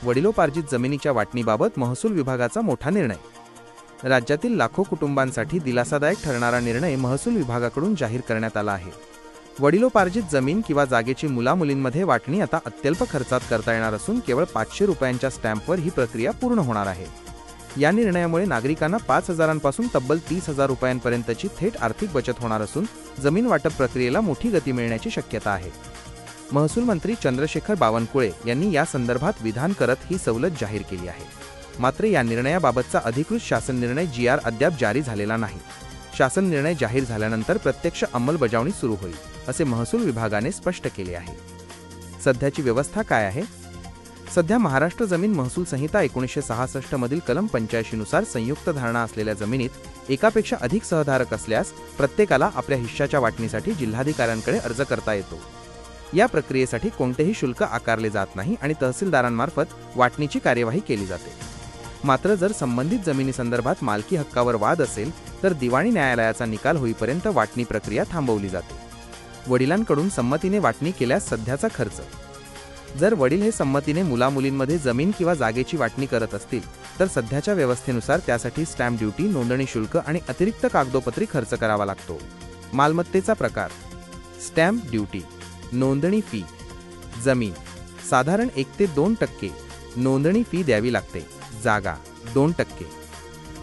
वडिलोपार्जित जमिनीच्या वाटणीबाबत महसूल विभागाचा मोठा निर्णय। राज्यातील लाखो कुटुंबांसाठी दिलासादायक ठरणारा निर्णय महसूल विभागाकडून जाहीर करण्यात आला आहे। वडिलोपार्जित जमीन किंवा जागेची मुलामुलींमध्ये वाटणी आता अत्यल्प खर्चात करता येणार असून केवळ 500 रुपयांच्या स्टॅम्पवर ही प्रक्रिया पूर्ण होणार आहे। या निर्णयामुळे नागरिकांना 5,000 पासून तब्बल 30,000 रुपयांपर्यंतची थेट आर्थिक बचत होणार असून जमीन वाटप प्रक्रियेला मोठी गती मिळण्याची शक्यता आहे। महसूल मंत्री चंद्रशेखर बावनकुळे यांनी या संदर्भात विधान करत ही सवलत जाहीर केली आहे। मात्र या निर्णयाबाबतचा अधिकृत शासन निर्णय GR अद्याप जारी झालेला नाही। शासन निर्णय जाहीर झाल्यानंतर प्रत्यक्ष अंमलबजावणी सुरू होईल, असे महसूल विभागाने स्पष्ट केले आहे। सध्याची व्यवस्था काय आहे? सध्या महाराष्ट्र जमीन महसूल संहिता 1966 मधील कलम 85 नुसार संयुक्त धारणा असलेल्या जमिनीत एकापेक्षा अधिक सहधारक असल्यास प्रत्येकाला आपल्या हिश्श्याच्या वाटणीसाठी जिल्हाधिकाऱ्यांकडे अर्ज करता येतो। या प्रक्रियेसाठी कोणतेही शुल्क आकारले जात नाही आणि तहसीलदारांमार्फत वाटणीची कार्यवाही केली जाते। मात्र जर संबंधित जमिनीसंदर्भात मालकी हक्कावर वाद असेल तर दिवाणी न्यायालयाचा निकाल होईपर्यंत वाटणी प्रक्रिया थांबवली जाते। वडिलांकडून संमतीने वाटणी केल्यास सध्याचा खर्च। जर वडील हे संमतीने मुलामुलींमध्ये जमीन किंवा जागेची वाटणी करत असतील तर सध्याच्या व्यवस्थेनुसार त्यासाठी स्टॅम्प ड्युटी, नोंदणी शुल्क आणि अतिरिक्त कागदोपत्री खर्च करावा लागतो। मालमत्तेचा प्रकार: स्टॅम्प ड्युटी, नोंदणी फी, जमीन साधारण 1 ते 2% नोंदणी फी द्यावी लागते, जागा 2%,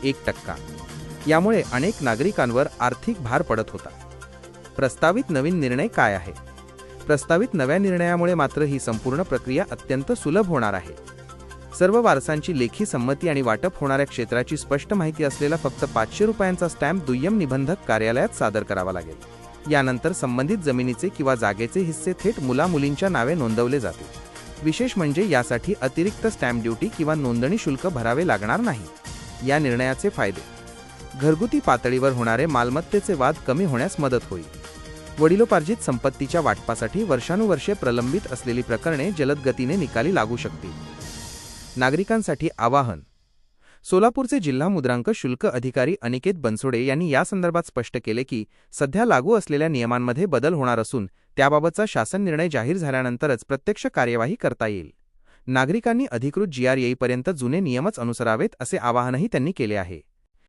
1%। यामुळे अनेक नागरिकांवर आर्थिक भार पडत होता। प्रस्तावित नवीन निर्णय काय आहे? प्रस्तावित नव्या निर्णयामुळे मात्र ही संपूर्ण प्रक्रिया अत्यंत सुलभ होणार आहे। सर्व वारसांची लेखी संमती आणि वाटप होणाऱ्या क्षेत्राची स्पष्ट माहिती असलेला फक्त 500 रुपयांचा स्टॅम्प दुय्यम निबंधक कार्यालयात सादर करावा लागेल। यानंतर संबंधित जमिनीचे किंवा जागेचे हिस्से थेट मुलामुलींच्या नावे नोंदवले जातील। विशेष म्हणजे यासाठी अतिरिक्त स्टॅम्प ड्युटी किंवा नोंदणी शुल्क भरावे लागणार नाही। या निर्णयाचे फायदे: घरगुती पातळीवर होणारे मालमत्तेचे वाद कमी होण्यास मदत होईल। वडिलोपार्जित संपत्तीच्या वाटपासाठी वर्षानुवर्षे प्रलंबित असलेली प्रकरणे जलद गतीने निकाली लागू शकतील। नागरिकांसाठी आवाहन: सोलापूरचे जिल्हा मुद्रांक शुल्क अधिकारी अनिकेत बनसोडे यांनी यासंदर्भात स्पष्ट केले की सध्या लागू असलेल्या नियमांमध्ये बदल होणार असून त्याबाबतचा शासन निर्णय जाहीर झाल्यानंतरच प्रत्यक्ष कार्यवाही करता येईल। नागरिकांनी अधिकृत GR येईपर्यंत जुने नियमच अनुसरावेत असे आवाहनही त्यांनी केले आहे।